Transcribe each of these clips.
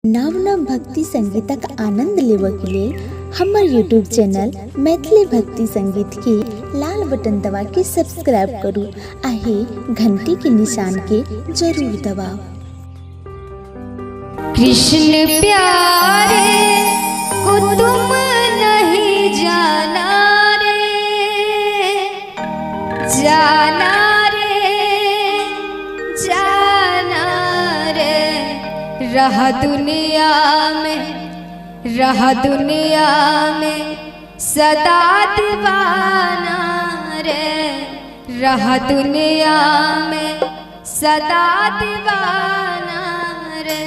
नव नव भक्ति संगीतक आनंद लेबऽ के लेल हमर यूट्यूब चैनल मैथिली भक्ति संगीत के लाल बटन दबा के सब्सक्राइब करू आ घंटी के निशान के जरूर दबाओ। कृष्ण प्यारे को तुम नहीं जाना रे, जाना रे, जाना रे। रहा दुनिया में सदा दीवाना रे, रहा दुनिया में सदा दीवाना रे।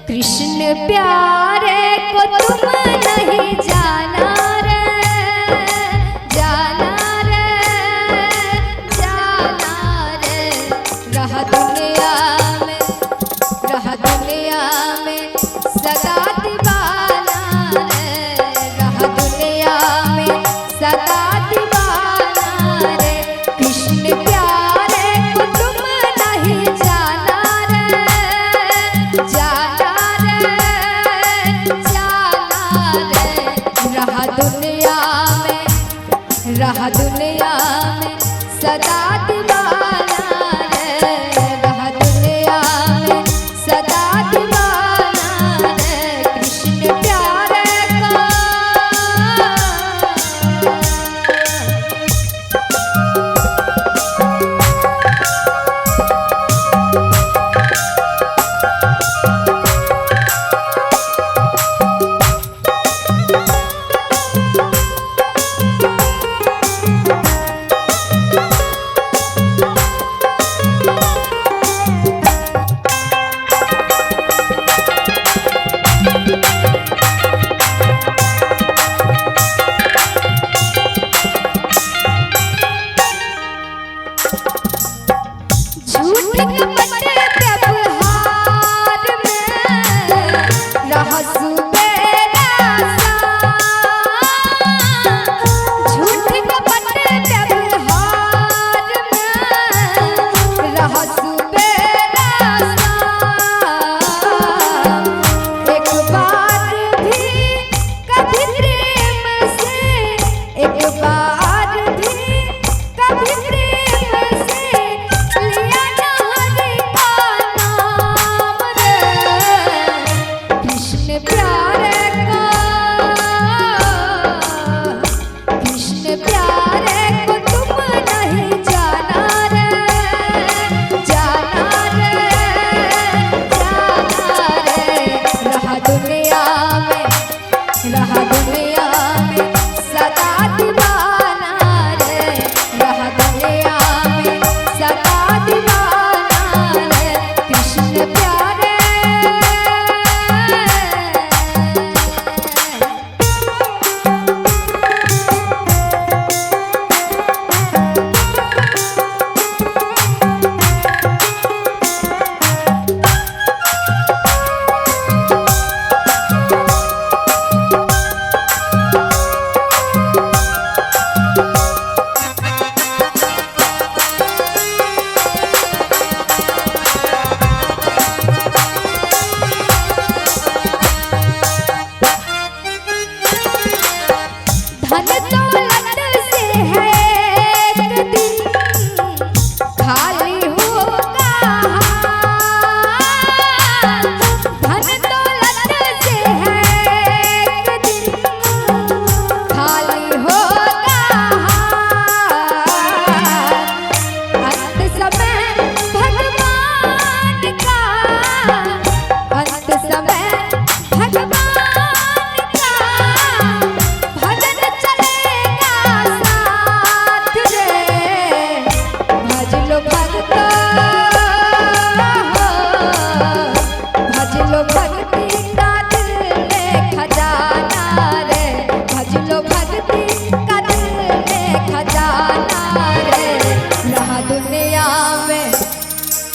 कृष्ण प्यारे को तुम नहीं जाना रे, जाना रे, जाना रे। रहा दुनिया में सदा दीवाना रे, रहा दुनिया में सदा दीवाना रे। कृष्ण प्यारे को तुम नहीं जाना रे, जाना रे, जाना रे। रहा दुनिया में सदा दीवाना रे, रहा दुनिया में सदा दीवाना रे। कृष्ण प्यारे का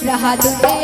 रहा दुनिया